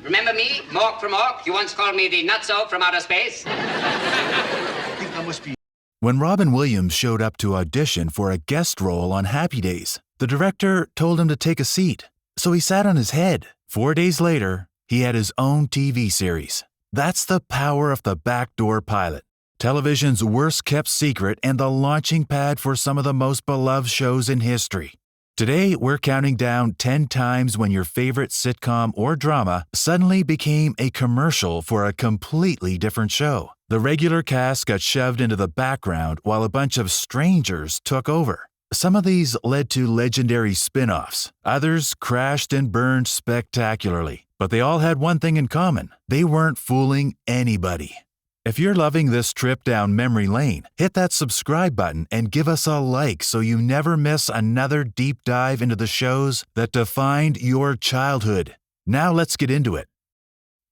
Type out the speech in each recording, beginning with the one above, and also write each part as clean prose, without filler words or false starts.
Remember me, Mork from Mork? You once called me the nutso from outer space. I think that must be... When Robin Williams showed up to audition for a guest role on Happy Days, the director told him to take a seat. So he sat on his head. 4 days later, he had his own TV series. That's the power of the Backdoor pilot. Television's worst-kept secret and the launching pad for some of the most beloved shows in history. Today, we're counting down 10 times when your favorite sitcom or drama suddenly became a commercial for a completely different show. The regular cast got shoved into the background while a bunch of strangers took over. Some of these led to legendary spin-offs. Others crashed and burned spectacularly. But they all had one thing in common. They weren't fooling anybody. If you're loving this trip down memory lane, hit that subscribe button and give us a like so you never miss another deep dive into the shows that defined your childhood. Now let's get into it.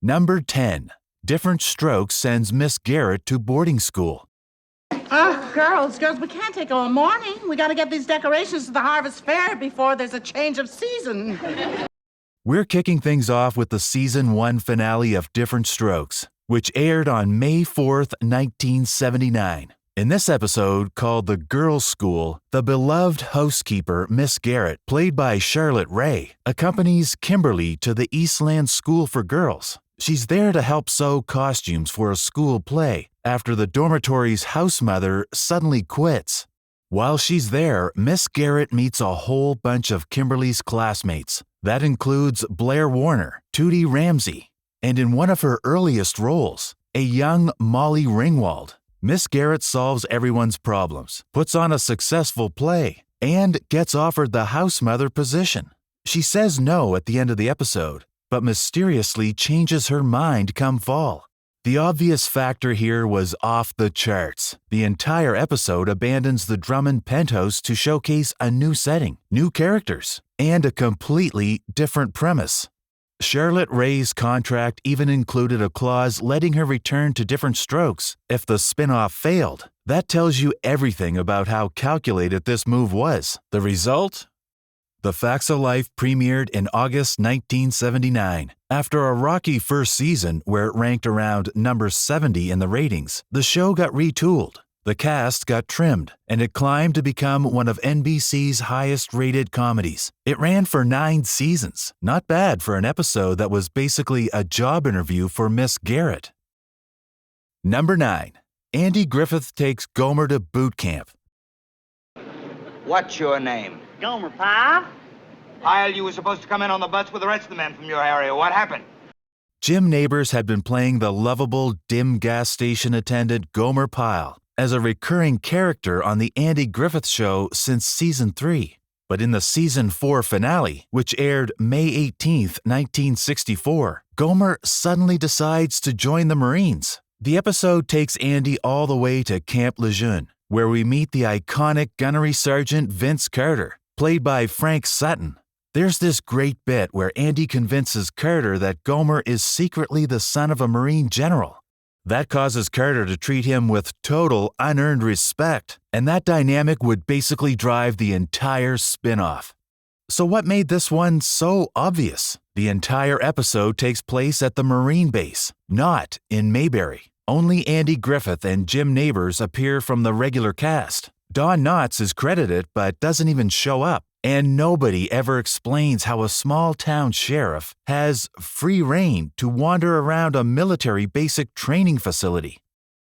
Number 10. Diff'rent Strokes sends Miss Garrett to boarding school. Girls, we can't take all morning. We gotta get these decorations to the Harvest Fair before there's a change of season. We're kicking things off with the Season 1 finale of Diff'rent Strokes, which aired on May 4th, 1979. In this episode, called The Girls' School, the beloved housekeeper, Miss Garrett, played by Charlotte Rae, accompanies Kimberly to the Eastland School for Girls. She's there to help sew costumes for a school play after the dormitory's house mother suddenly quits. While she's there, Miss Garrett meets a whole bunch of Kimberly's classmates. That includes Blair Warner, Tootie Ramsey, and in one of her earliest roles, a young Molly Ringwald. Miss Garrett solves everyone's problems, puts on a successful play, and gets offered the house mother position. She says no at the end of the episode, but mysteriously changes her mind come fall. The obvious factor here was off the charts. The entire episode abandons the Drummond penthouse to showcase a new setting, new characters, and a completely different premise. Charlotte Rae's contract even included a clause letting her return to Diff'rent Strokes if the spin-off failed. That tells you everything about how calculated this move was. The result? The Facts of Life premiered in August 1979. After a rocky first season where it ranked around number 70 in the ratings, the show got retooled. The cast got trimmed, and it climbed to become one of NBC's highest-rated comedies. It ran for 9 seasons. Not bad for an episode that was basically a job interview for Miss Garrett. Number 9. Andy Griffith takes Gomer to boot camp. What's your name? Gomer, Pyle. Pyle, you were supposed to come in on the bus with the rest of the men from your area. What happened? Jim Nabors had been playing the lovable, dim gas station attendant Gomer Pyle as a recurring character on the Andy Griffith Show since Season 3. But in the Season 4 finale, which aired May 18, 1964, Gomer suddenly decides to join the Marines. The episode takes Andy all the way to Camp Lejeune, where we meet the iconic gunnery sergeant Vince Carter, played by Frank Sutton. There's this great bit where Andy convinces Carter that Gomer is secretly the son of a Marine general. That causes Carter to treat him with total unearned respect, and that dynamic would basically drive the entire spin-off. So what made this one so obvious? The entire episode takes place at the Marine base, not in Mayberry. Only Andy Griffith and Jim Nabors appear from the regular cast. Don Knotts is credited but doesn't even show up. And nobody ever explains how a small-town sheriff has free rein to wander around a military basic training facility.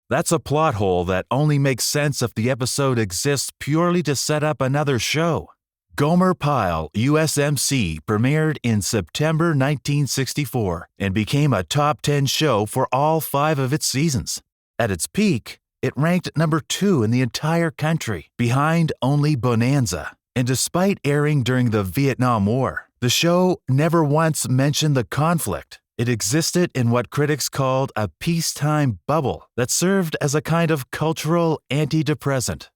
That's a plot hole that only makes sense if the episode exists purely to set up another show. Gomer Pyle, U.S.M.C. premiered in September 1964 and became a top 10 show for all 5 of its seasons. At its peak, it ranked number 2 in the entire country, behind only Bonanza. And despite airing during the Vietnam War, the show never once mentioned the conflict. It existed in what critics called a peacetime bubble that served as a kind of cultural antidepressant.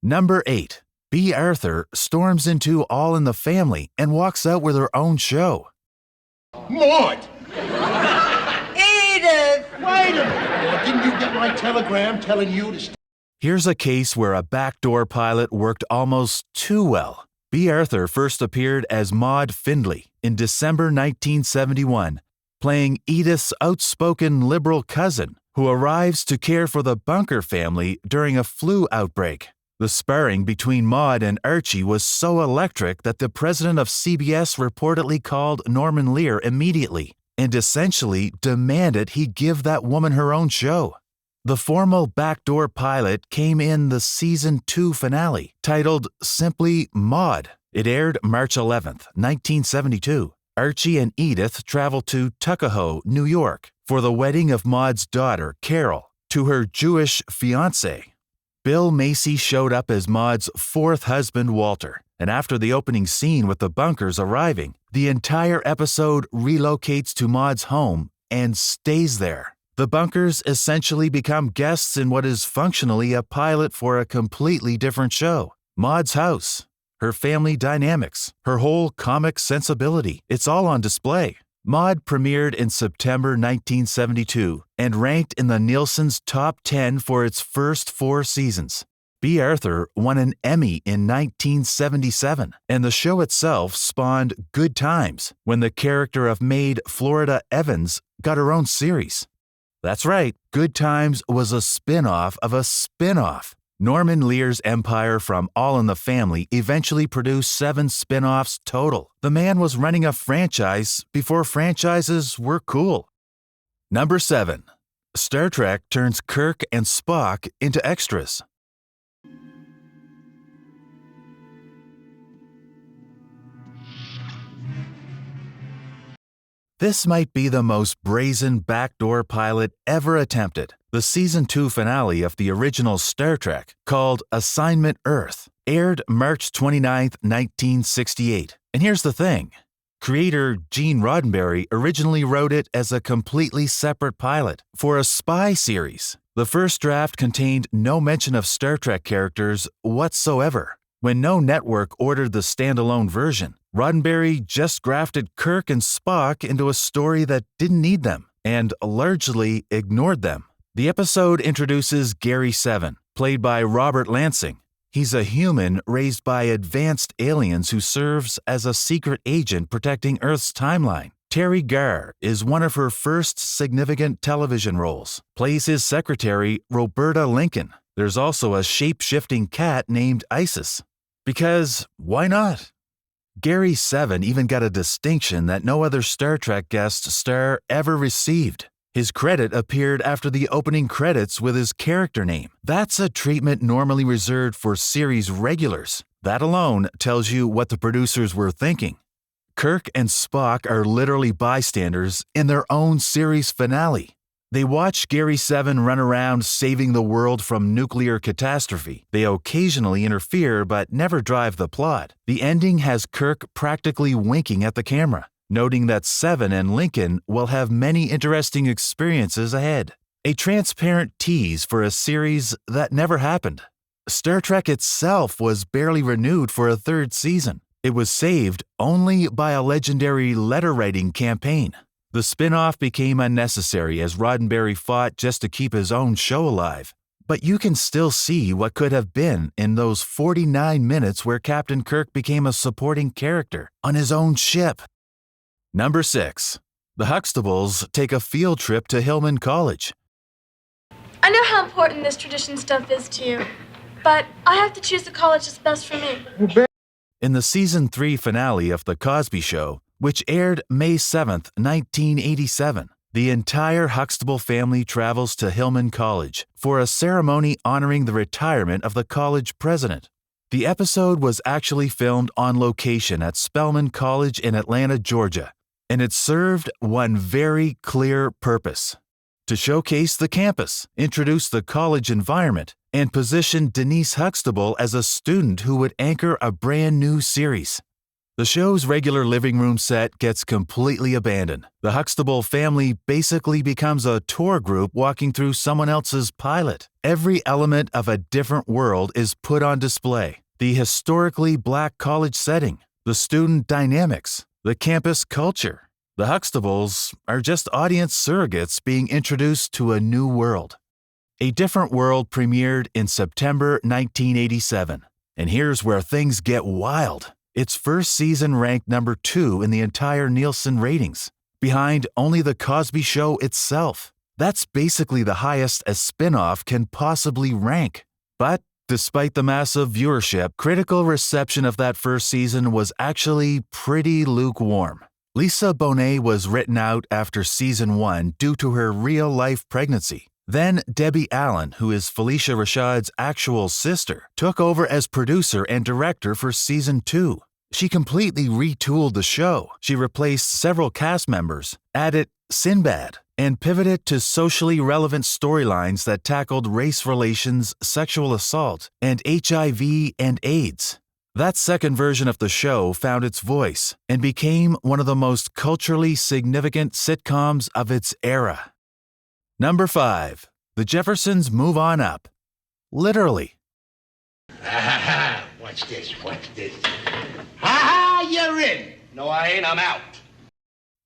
Number 8. Bea Arthur storms into All in the Family and walks out with her own show. Maude! Edith! Wait a minute! Didn't you get my telegram telling you to stay? Here's a case where a backdoor pilot worked almost too well. Bea Arthur first appeared as Maude Findlay in December 1971, playing Edith's outspoken liberal cousin who arrives to care for the Bunker family during a flu outbreak. The sparring between Maude and Archie was so electric that the president of CBS reportedly called Norman Lear immediately and essentially demanded he give that woman her own show. The formal Backdoor pilot came in the season 2 finale, titled simply Maude. It aired March 11th, 1972. Archie and Edith travel to Tuckahoe, New York, for the wedding of Maude's daughter, Carol, to her Jewish fiancé. Bill Macy showed up as Maude's fourth husband, Walter, and after the opening scene with the Bunkers arriving, the entire episode relocates to Maude's home and stays there. The Bunkers essentially become guests in what is functionally a pilot for a completely different show. Maude's house, her family dynamics, her whole comic sensibility, it's all on display. Maude premiered in September 1972 and ranked in the Nielsen's top 10 for its first 4 seasons. B. Arthur won an Emmy in 1977, and the show itself spawned Good Times when the character of maid Florida Evans got her own series. That's right, Good Times was a spin-off of a spin-off. Norman Lear's empire from All in the Family eventually produced 7 spin-offs total. The man was running a franchise before franchises were cool. Number 7. Star Trek turns Kirk and Spock into extras. This might be the most brazen backdoor pilot ever attempted. The season 2 finale of the original Star Trek, called Assignment Earth, aired March 29, 1968. And here's the thing. Creator Gene Roddenberry originally wrote it as a completely separate pilot for a spy series. The first draft contained no mention of Star Trek characters whatsoever. When no network ordered the standalone version, Roddenberry just grafted Kirk and Spock into a story that didn't need them and largely ignored them. The episode introduces Gary Seven, played by Robert Lansing. He's a human raised by advanced aliens who serves as a secret agent protecting Earth's timeline. Terry Garr is one of her first significant television roles, plays his secretary, Roberta Lincoln. There's also a shape-shifting cat named Isis. Because why not? Gary Seven even got a distinction that no other Star Trek guest star ever received. His credit appeared after the opening credits with his character name. That's a treatment normally reserved for series regulars. That alone tells you what the producers were thinking. Kirk and Spock are literally bystanders in their own series finale. They watch Gary Seven run around saving the world from nuclear catastrophe. They occasionally interfere but never drive the plot. The ending has Kirk practically winking at the camera, noting that Seven and Lincoln will have many interesting experiences ahead. A transparent tease for a series that never happened. Star Trek itself was barely renewed for a 3rd season. It was saved only by a legendary letter-writing campaign. The spin-off became unnecessary as Roddenberry fought just to keep his own show alive. But you can still see what could have been in those 49 minutes where Captain Kirk became a supporting character on his own ship. Number 6. The Huxtables take a field trip to Hillman College. I know how important this tradition stuff is to you, but I have to choose the college that's best for me. In the season 3 finale of The Cosby Show, which aired May 7, 1987, the entire Huxtable family travels to Hillman College for a ceremony honoring the retirement of the college president. The episode was actually filmed on location at Spelman College in Atlanta, Georgia, and it served one very clear purpose: to showcase the campus, introduce the college environment, and position Denise Huxtable as a student who would anchor a brand new series. The show's regular living room set gets completely abandoned. The Huxtable family basically becomes a tour group walking through someone else's pilot. Every element of a different world is put on display. The historically black college setting, the student dynamics, the campus culture. The Huxtables are just audience surrogates being introduced to a new world. A Diff'rent World premiered in September 1987. And here's where things get wild. Its first season ranked number 2 in the entire Nielsen ratings, behind only The Cosby Show itself. That's basically the highest a spin-off can possibly rank. But despite the massive viewership, critical reception of that first season was actually pretty lukewarm. Lisa Bonet was written out after season 1 due to her real-life pregnancy. Then Debbie Allen, who is Felicia Rashad's actual sister, took over as producer and director for season 2. She completely retooled the show. She replaced several cast members, added Sinbad, and pivoted to socially relevant storylines that tackled race relations, sexual assault, and HIV and AIDS. That second version of the show found its voice and became one of the most culturally significant sitcoms of its era. Number 5. The Jeffersons Move On Up. Literally. Watch this. Ha-ha, you're in. No, I ain't. I'm out.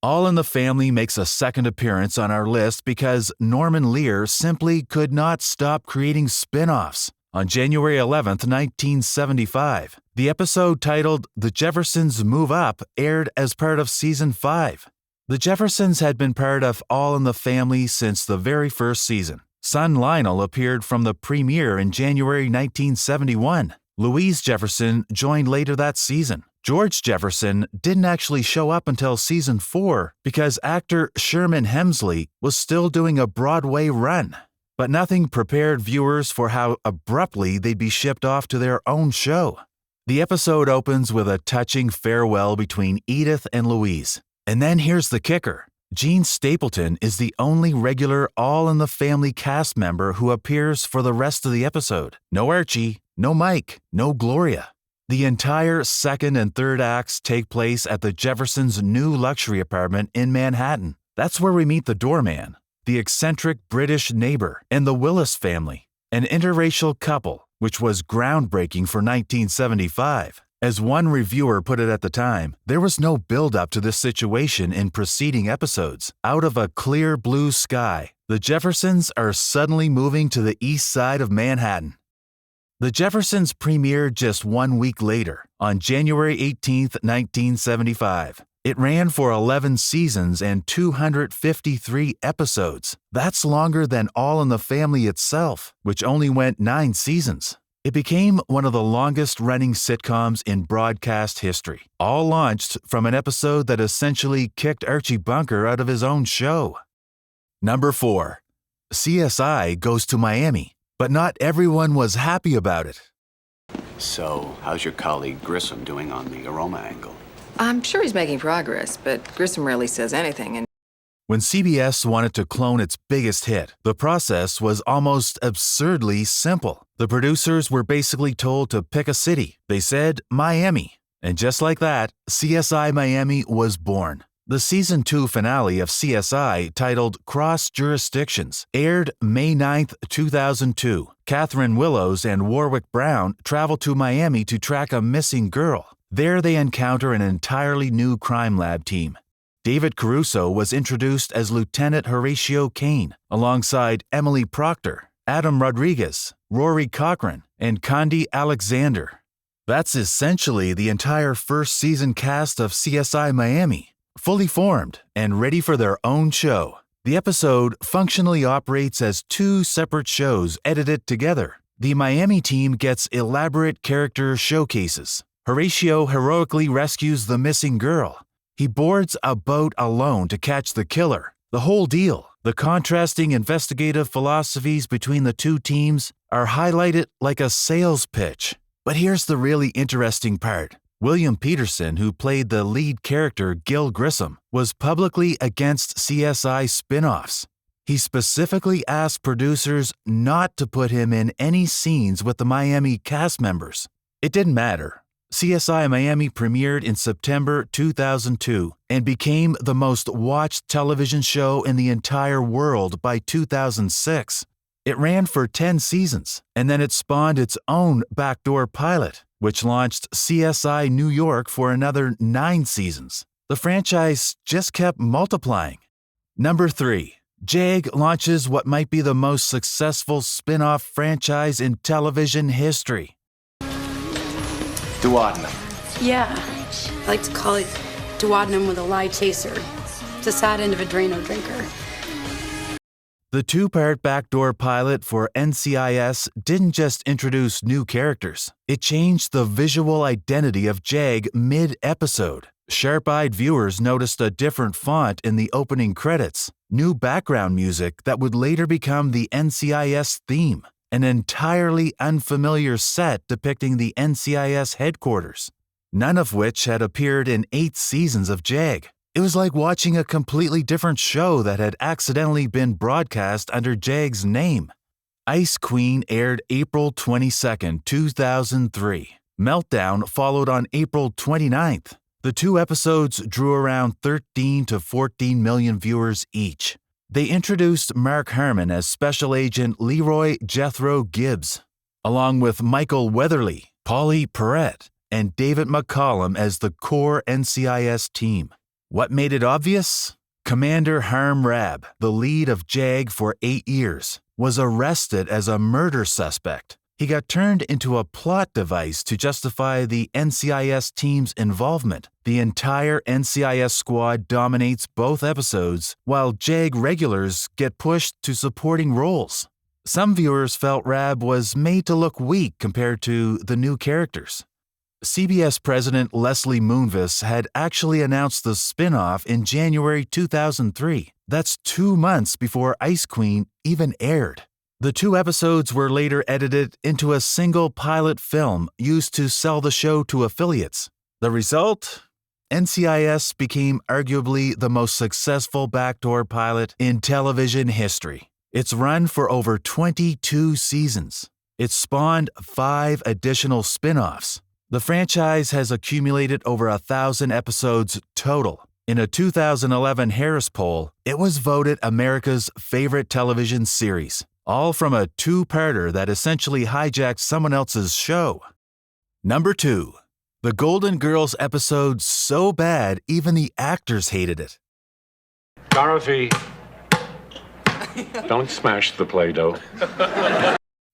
All in the Family makes a second appearance on our list because Norman Lear simply could not stop creating spin-offs. On January 11th, 1975, the episode titled The Jeffersons Move Up aired as part of Season 5. The Jeffersons had been part of All in the Family since the very first season. Son Lionel appeared from the premiere in January 1971. Louise Jefferson joined later that season. George Jefferson didn't actually show up until Season 4 because actor Sherman Hemsley was still doing a Broadway run. But nothing prepared viewers for how abruptly they'd be shipped off to their own show. The episode opens with a touching farewell between Edith and Louise. And then here's the kicker. Gene Stapleton is the only regular All in the Family cast member who appears for the rest of the episode. No Archie, no Mike, no Gloria. The entire second and third acts take place at the Jeffersons' new luxury apartment in Manhattan. That's where we meet the doorman, the eccentric British neighbor, and the Willis family, an interracial couple, which was groundbreaking for 1975. As one reviewer put it at the time, there was no build-up to this situation in preceding episodes. Out of a clear blue sky, the Jeffersons are suddenly moving to the east side of Manhattan. The Jeffersons premiered just 1 week later, on January 18, 1975. It ran for 11 seasons and 253 episodes. That's longer than All in the Family itself, which only went 9 seasons. It became one of the longest-running sitcoms in broadcast history, all launched from an episode that essentially kicked Archie Bunker out of his own show. Number 4. CSI Goes to Miami, but not everyone was happy about it. So, how's your colleague Grissom doing on the aroma angle? I'm sure he's making progress, but Grissom rarely says anything, and When CBS wanted to clone its biggest hit, the process was almost absurdly simple. The producers were basically told to pick a city. They said Miami. And just like that, CSI Miami was born. The Season 2 finale of CSI, titled Cross Jurisdictions, aired May 9, 2002. Catherine Willows and Warwick Brown travel to Miami to track a missing girl. There they encounter an entirely new crime lab team. David Caruso was introduced as Lieutenant Horatio Kane, alongside Emily Proctor, Adam Rodriguez, Rory Cochrane, and Condi Alexander. That's essentially the entire first season cast of CSI Miami, fully formed and ready for their own show. The episode functionally operates as 2 separate shows edited together. The Miami team gets elaborate character showcases. Horatio heroically rescues the missing girl. He boards a boat alone to catch the killer. The whole deal. The contrasting investigative philosophies between the 2 teams are highlighted like a sales pitch. But here's the really interesting part. William Peterson, who played the lead character Gil Grissom, was publicly against CSI spin-offs. He specifically asked producers not to put him in any scenes with the Miami cast members. It didn't matter. CSI Miami premiered in September 2002 and became the most watched television show in the entire world by 2006. It ran for 10 seasons, and then it spawned its own Backdoor pilot, which launched CSI New York for another 9 seasons. The franchise just kept multiplying. Number 3. JAG launches what might be the most successful spin-off franchise in television history. Duodenum. Yeah. I like to call it duodenum with a lie chaser. It's the sad end of a Drano drinker. The two-part Backdoor pilot for NCIS didn't just introduce new characters. It changed the visual identity of Jag mid-episode. Sharp-eyed viewers noticed a different font in the opening credits, new background music that would later become the NCIS theme, an entirely unfamiliar set depicting the NCIS headquarters, none of which had appeared in 8 seasons of Jag. It was like watching a completely different show that had accidentally been broadcast under Jag's name. Ice Queen aired April 22, 2003. Meltdown followed on April 29th. The 2 episodes drew around 13 to 14 million viewers each. They introduced Mark Harmon as Special Agent Leroy Jethro Gibbs, along with Michael Weatherly, Polly Perrette, and David McCollum as the core NCIS team. What made it obvious? Commander Harm Rab, the lead of JAG for 8 years, was arrested as a murder suspect. He got turned into a plot device to justify the NCIS team's involvement. The entire NCIS squad dominates both episodes, while JAG regulars get pushed to supporting roles. Some viewers felt Rab was made to look weak compared to the new characters. CBS President Leslie Moonves had actually announced the spin-off in January 2003. That's 2 months before Ice Queen even aired. The 2 episodes were later edited into a single pilot film used to sell the show to affiliates. The result? NCIS became arguably the most successful backdoor pilot in television history. It's run for over 22 seasons. It spawned 5 additional spin-offs. The franchise has accumulated over 1,000 episodes total. In a 2011 Harris poll, it was voted America's favorite television series, all from a 2-parter that essentially hijacked someone else's show. Number 2. The Golden Girls episode so bad even the actors hated it. Dorothy, don't smash the Play-Doh.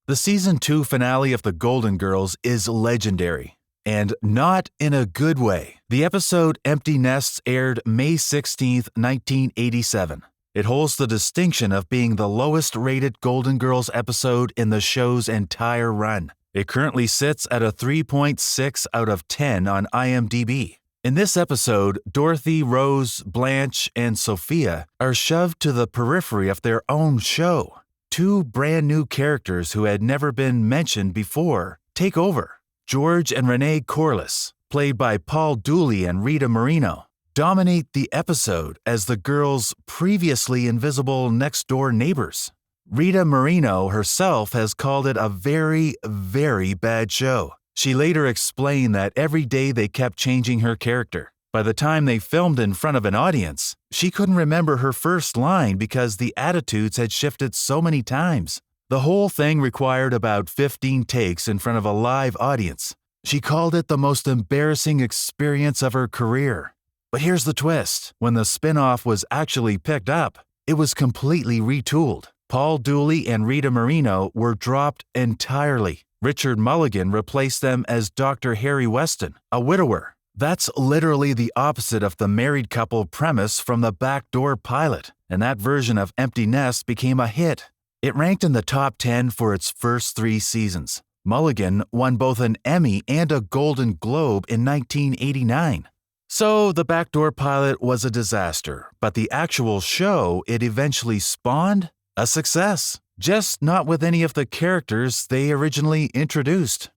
The season 2 finale of The Golden Girls is legendary. And not in a good way. The episode Empty Nests aired May 16, 1987. It holds the distinction of being the lowest-rated Golden Girls episode in the show's entire run. It currently sits at a 3.6 out of 10 on IMDb. In this episode, Dorothy, Rose, Blanche, and Sophia are shoved to the periphery of their own show. 2 brand-new characters who had never been mentioned before take over. George and Renee Corliss, played by Paul Dooley and Rita Moreno, dominate the episode as the girls' previously invisible next-door neighbors. Rita Moreno herself has called it a very, very bad show. She later explained that every day they kept changing her character. By the time they filmed in front of an audience, she couldn't remember her first line because the attitudes had shifted so many times. The whole thing required about 15 takes in front of a live audience. She called it the most embarrassing experience of her career. But here's the twist. When the spin-off was actually picked up, it was completely retooled. Paul Dooley and Rita Moreno were dropped entirely. Richard Mulligan replaced them as Dr. Harry Weston, a widower. That's literally the opposite of the married couple premise from the Backdoor pilot, and that version of Empty Nest became a hit. It ranked in the top 10 for its first 3 seasons. Mulligan won both an Emmy and a Golden Globe in 1989. So the Backdoor pilot was a disaster, but the actual show it eventually spawned? A success. Just not with any of the characters they originally introduced.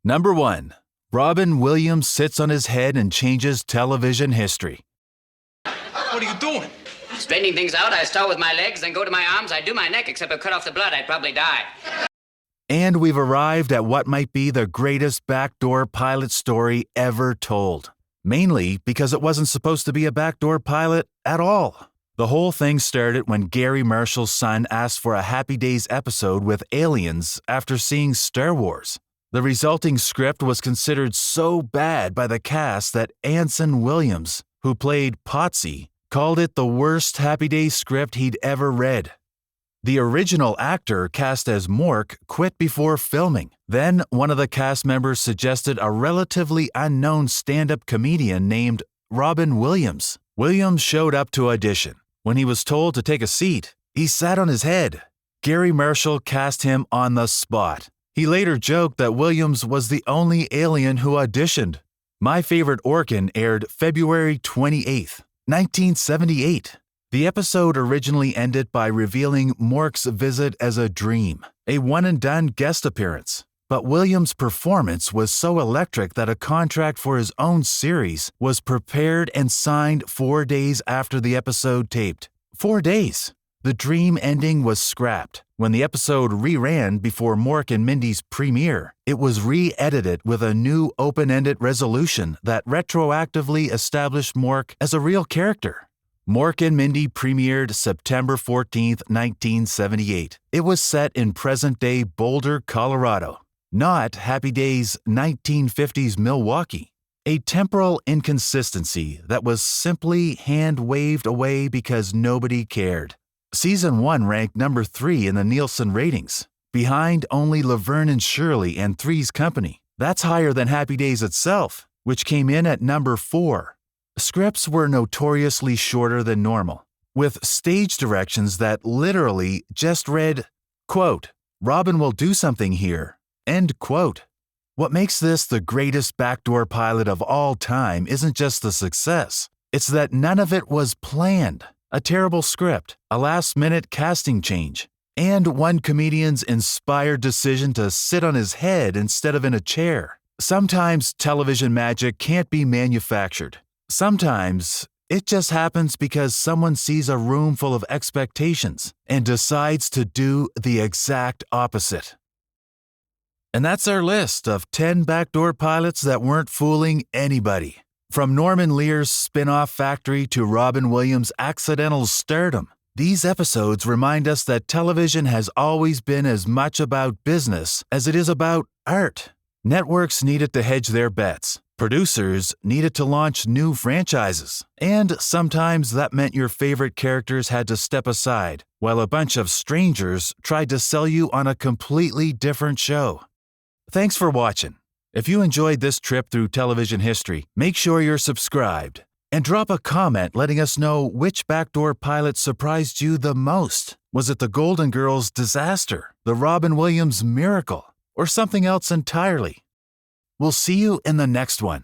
Number 1. Robin Williams sits on his head and changes television history. What are you doing? Straightening things out, I start with my legs, then go to my arms, I do my neck, except I cut off the blood, I'd probably die. And we've arrived at what might be the greatest Backdoor pilot story ever told. Mainly because it wasn't supposed to be a Backdoor pilot at all. The whole thing started when Gary Marshall's son asked for a Happy Days episode with aliens after seeing Star Wars. The resulting script was considered so bad by the cast that Anson Williams, who played Potsy, called it the worst Happy Days script he'd ever read. The original actor cast as Mork quit before filming. Then one of the cast members suggested a relatively unknown stand-up comedian named Robin Williams. Williams showed up to audition. When he was told to take a seat, he sat on his head. Gary Marshall cast him on the spot. He later joked that Williams was the only alien who auditioned. My Favorite Orkin aired February 28, 1978. The episode originally ended by revealing Mork's visit as a dream, a one-and-done guest appearance. But Williams' performance was so electric that a contract for his own series was prepared and signed 4 days after the episode taped. 4 days. The dream ending was scrapped. When the episode reran before Mork and Mindy's premiere, it was re-edited with a new open-ended resolution that retroactively established Mork as a real character. Mork and Mindy premiered September 14, 1978. It was set in present-day Boulder, Colorado, not Happy Days' 1950s Milwaukee. A temporal inconsistency that was simply hand-waved away because nobody cared. Season 1 ranked number 3 in the Nielsen ratings, behind only Laverne and Shirley and Three's Company. That's higher than Happy Days itself, which came in at number 4. Scripts were notoriously shorter than normal, with stage directions that literally just read, quote, "Robin will do something here," end quote. What makes this the greatest backdoor pilot of all time isn't just the success. It's that none of it was planned. A terrible script, a last-minute casting change, and one comedian's inspired decision to sit on his head instead of in a chair. Sometimes television magic can't be manufactured. Sometimes it just happens because someone sees a room full of expectations and decides to do the exact opposite. And that's our list of 10 backdoor pilots that weren't fooling anybody. From Norman Lear's spin-off Factory to Robin Williams' accidental stardom, these episodes remind us that television has always been as much about business as it is about art. Networks needed to hedge their bets. Producers needed to launch new franchises. And sometimes that meant your favorite characters had to step aside, while a bunch of strangers tried to sell you on a completely different show. Thanks for watching. If you enjoyed this trip through television history, make sure you're subscribed. And drop a comment letting us know which backdoor pilot surprised you the most. Was it the Golden Girls disaster, the Robin Williams miracle, or something else entirely? We'll see you in the next one.